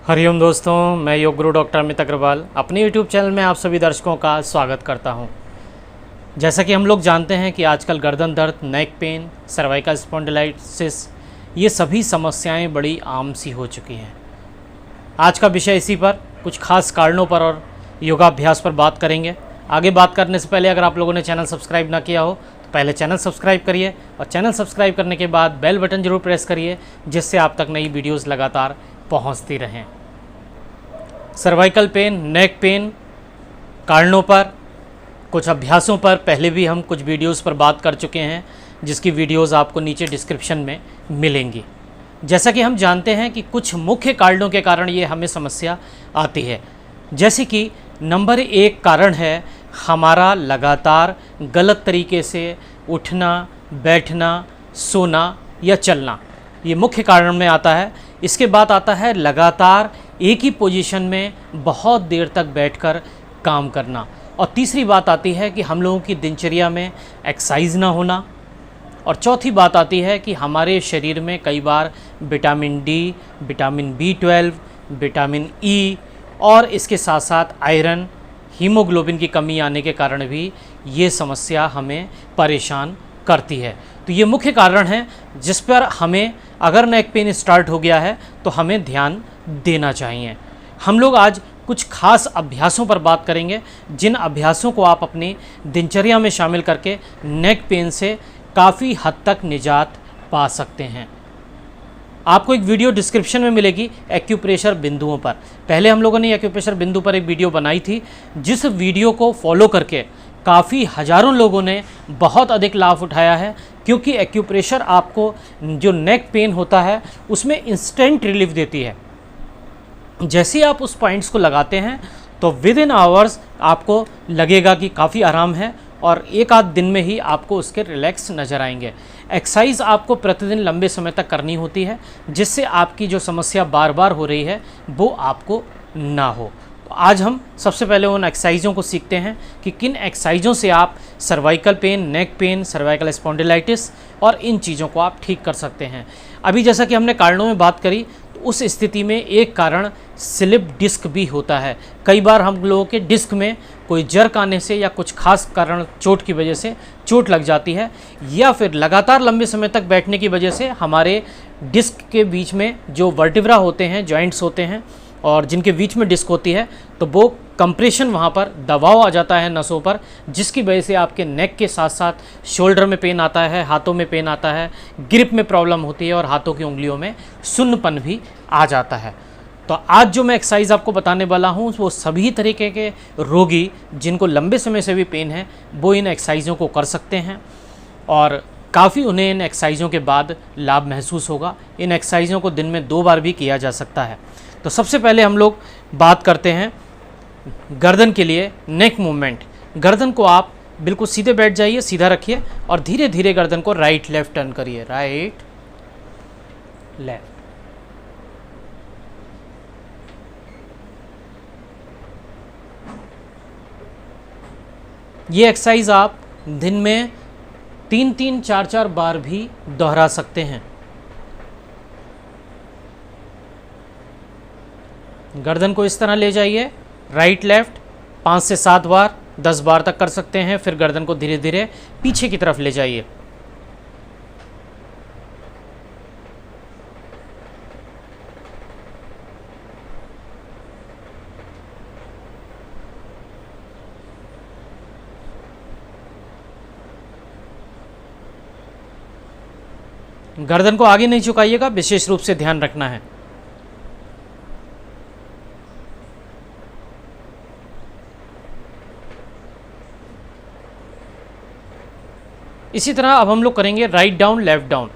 हरिओम दोस्तों, मैं योग गुरु डॉक्टर अमित अग्रवाल अपने यूट्यूब चैनल में आप सभी दर्शकों का स्वागत करता हूं। जैसा कि हम लोग जानते हैं कि आजकल गर्दन दर्द, नेक पेन, सर्वाइकल स्पॉन्डिलाइटिस ये सभी समस्याएं बड़ी आम सी हो चुकी हैं। आज का विषय इसी पर कुछ खास कारणों पर और योगाभ्यास पर बात करेंगे। आगे बात करने से पहले अगर आप लोगों ने चैनल सब्सक्राइब ना किया हो तो पहले चैनल सब्सक्राइब करिए और चैनल सब्सक्राइब करने के बाद बेल बटन ज़रूर प्रेस करिए, जिससे आप तक नई वीडियोज़ लगातार पहुँचती रहें। सर्वाइकल पेन, नेक पेन कारणों पर, कुछ अभ्यासों पर पहले भी हम कुछ वीडियोस पर बात कर चुके हैं, जिसकी वीडियोस आपको नीचे डिस्क्रिप्शन में मिलेंगी। जैसा कि हम जानते हैं कि कुछ मुख्य कारणों के कारण ये हमें समस्या आती है। जैसे कि नंबर 1 कारण है हमारा लगातार गलत तरीके से उठना, बैठना, सोना या चलना। ये मुख्य कारण में आता है। इसके बाद आता है लगातार एक ही पोजीशन में बहुत देर तक बैठकर काम करना। और तीसरी बात आती है कि हम लोगों की दिनचर्या में एक्सरसाइज ना होना। और चौथी बात आती है कि हमारे शरीर में कई बार vitamin D, vitamin B12, vitamin E और इसके साथ साथ आयरन, हीमोग्लोबिन की कमी आने के कारण भी ये समस्या हमें परेशान करती है। तो ये मुख्य कारण हैं जिस पर हमें, अगर नेक पेन स्टार्ट हो गया है तो हमें ध्यान देना चाहिए। हम लोग आज कुछ खास अभ्यासों पर बात करेंगे, जिन अभ्यासों को आप अपनी दिनचर्या में शामिल करके नेक पेन से काफ़ी हद तक निजात पा सकते हैं। आपको एक वीडियो डिस्क्रिप्शन में मिलेगी एक्यूप्रेशर बिंदुओं पर। पहले हम लोगों ने एक्यूप्रेशर बिंदु पर एक वीडियो बनाई थी, जिस वीडियो को फॉलो करके काफ़ी हज़ारों लोगों ने बहुत अधिक लाभ उठाया है। क्योंकि एक्यूप्रेशर आपको जो नेक पेन होता है उसमें इंस्टेंट रिलीफ देती है। जैसे आप उस पॉइंट्स को लगाते हैं तो विद इन आवर्स आपको लगेगा कि काफ़ी आराम है और एक आध दिन में ही आपको उसके रिलैक्स नज़र आएंगे। एक्सरसाइज आपको प्रतिदिन लंबे समय तक करनी होती है, जिससे आपकी जो समस्या बार बार हो रही है वो आपको ना हो। तो आज हम सबसे पहले उन एक्सरसाइजों को सीखते हैं कि किन एक्सरसाइजों से आप cervical pain, neck pain, cervical spondylitis और इन चीज़ों को आप ठीक कर सकते हैं। अभी जैसा कि हमने कारणों में बात करी, तो उस स्थिति में एक कारण स्लिप डिस्क भी होता है। कई बार हम लोगों के डिस्क में कोई जर्क आने से या कुछ खास कारण, चोट की वजह से चोट लग जाती है, या फिर लगातार लंबे समय तक बैठने की वजह से हमारे डिस्क के बीच में जो वर्टिब्रा होते हैं, जॉइंट्स होते हैं और जिनके बीच में डिस्क होती है, तो वो कंप्रेशन, वहाँ पर दबाव आ जाता है नसों पर, जिसकी वजह से आपके नेक के साथ साथ शोल्डर में पेन आता है, हाथों में पेन आता है, ग्रिप में प्रॉब्लम होती है और हाथों की उंगलियों में सुन्नपन भी आ जाता है। तो आज जो मैं एक्सरसाइज आपको बताने वाला हूँ वो सभी तरीके के रोगी जिनको लंबे समय से भी पेन है वो इन एक्सरसाइजों को कर सकते हैं और काफ़ी उन्हें इन एक्सरसाइजों के बाद लाभ महसूस होगा। इन एक्सरसाइजों को दिन में 2 बार भी किया जा सकता है। तो सबसे पहले हम लोग बात करते हैं गर्दन के लिए नेक मूवमेंट। गर्दन को आप बिल्कुल सीधे बैठ जाइए, सीधा रखिए और धीरे धीरे गर्दन को राइट लेफ्ट टर्न करिए, राइट लेफ्ट। ये एक्सरसाइज आप दिन में 3-3, 4-4 बार भी दोहरा सकते हैं। गर्दन को इस तरह ले जाइए, राइट लेफ्ट 5 से 7 बार, 10 बार तक कर सकते हैं। फिर गर्दन को धीरे धीरे पीछे की तरफ ले जाइए। गर्दन को आगे नहीं झुकाइएगा, विशेष रूप से ध्यान रखना है। इसी तरह अब हम लोग करेंगे राइट डाउन, लेफ्ट डाउन।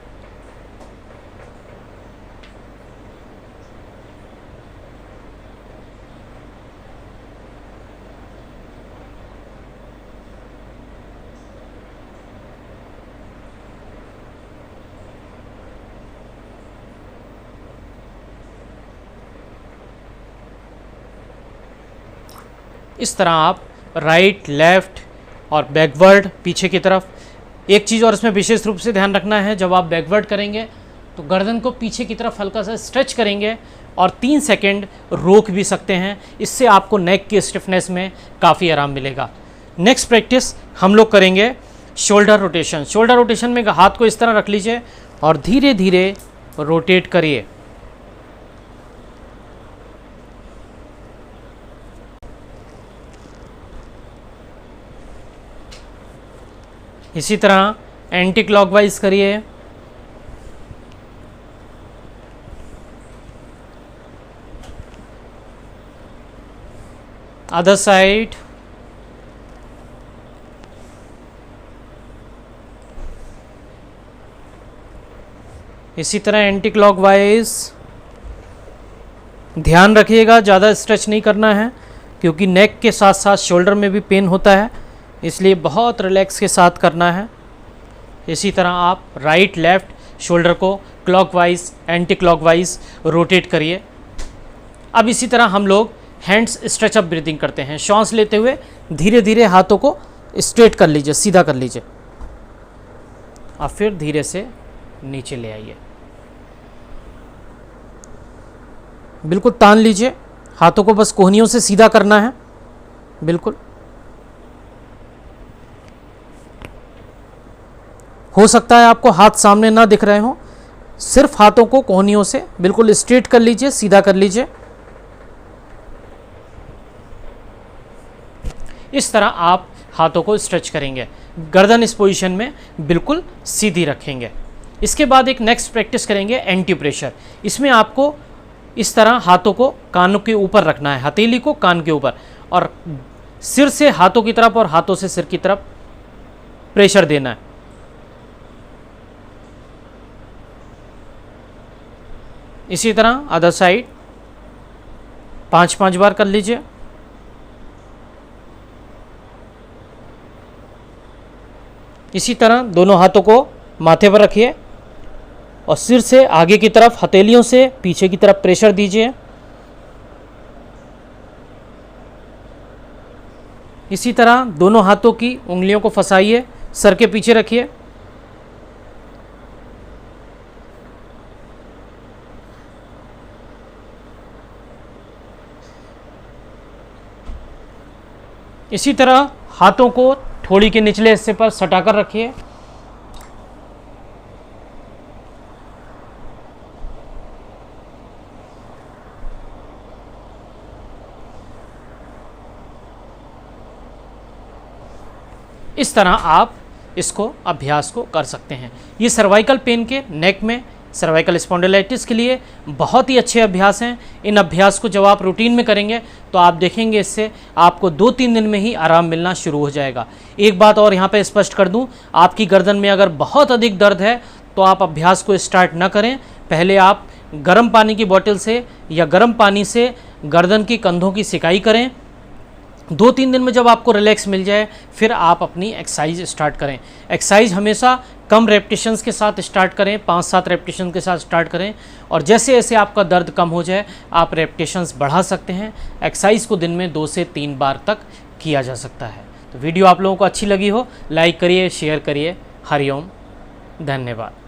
इस तरह आप राइट, लेफ्ट और बैकवर्ड, पीछे की तरफ। एक चीज़ और इसमें विशेष रूप से ध्यान रखना है, जब आप बैकवर्ड करेंगे तो गर्दन को पीछे की तरफ हल्का सा स्ट्रेच करेंगे और 3 सेकंड रोक भी सकते हैं। इससे आपको नेक की स्टिफनेस में काफ़ी आराम मिलेगा। नेक्स्ट प्रैक्टिस हम लोग करेंगे शोल्डर रोटेशन। शोल्डर रोटेशन में हाथ को इस तरह रख लीजिए और धीरे धीरे रोटेट करिए। इसी तरह एंटी क्लॉकवाइज करिए। Other side. इसी तरह एंटी क्लॉकवाइज। ध्यान रखिएगा ज़्यादा स्ट्रेच नहीं करना है, क्योंकि नेक के साथ साथ शोल्डर में भी पेन होता है, इसलिए बहुत रिलैक्स के साथ करना है। इसी तरह आप राइट लेफ़्ट शोल्डर को क्लॉकवाइज एंटी क्लॉकवाइज रोटेट करिए। अब इसी तरह हम लोग हैंड्स स्ट्रेच अप ब्रीदिंग करते हैं। श्वास लेते हुए धीरे धीरे हाथों को स्ट्रेट कर लीजिए, सीधा कर लीजिए, और फिर धीरे से नीचे ले आइए। बिल्कुल तान लीजिए, हाथों को बस कोहनियों से सीधा करना है। बिल्कुल हो सकता है आपको हाथ सामने ना दिख रहे हो, सिर्फ हाथों को कोहनियों से बिल्कुल स्ट्रेट कर लीजिए, सीधा कर लीजिए। इस तरह आप हाथों को स्ट्रेच करेंगे। गर्दन इस पोजीशन में बिल्कुल सीधी रखेंगे। इसके बाद एक नेक्स्ट प्रैक्टिस करेंगे एंटी प्रेशर। इसमें आपको इस तरह हाथों को कानों के ऊपर रखना है, हथेली को कान के ऊपर, और सिर से हाथों की तरफ और हाथों से सिर की तरफ प्रेशर देना है। इसी तरह अदर साइड 5-5 बार कर लीजिए। इसी तरह दोनों हाथों को माथे पर रखिए और सिर से आगे की तरफ, हथेलियों से पीछे की तरफ प्रेशर दीजिए। इसी तरह दोनों हाथों की उंगलियों को फंसाइए, सर के पीछे रखिए। इसी तरह हाथों को ठोड़ी के निचले हिस्से पर सटाकर रखिए। इस तरह आप इसको अभ्यास को कर सकते हैं। ये सर्वाइकल पेन के, नेक में सर्वाइकल स्पॉन्डिलाइटिस के लिए बहुत ही अच्छे अभ्यास हैं। इन अभ्यास को जब आप रूटीन में करेंगे तो आप देखेंगे इससे आपको 2-3 दिन में ही आराम मिलना शुरू हो जाएगा। एक बात और यहाँ पे स्पष्ट कर दूँ, आपकी गर्दन में अगर बहुत अधिक दर्द है तो आप अभ्यास को स्टार्ट ना करें। पहले आप गर्म पानी की बोतल से या गर्म पानी से गर्दन की कंधों की सिकाई करें। 2-3 दिन में जब आपको रिलैक्स मिल जाए फिर आप अपनी एक्सरसाइज स्टार्ट करें। एक्सरसाइज हमेशा कम रेपिटेशंस के साथ स्टार्ट करें, 5-7 रेपिटेशन के साथ स्टार्ट करें, और जैसे जैसे आपका दर्द कम हो जाए आप रेपिटेशंस बढ़ा सकते हैं। एक्सरसाइज को दिन में 2 से 3 बार तक किया जा सकता है। तो वीडियो आप लोगों को अच्छी लगी हो, लाइक करिए, शेयर करिए। हरिओम, धन्यवाद।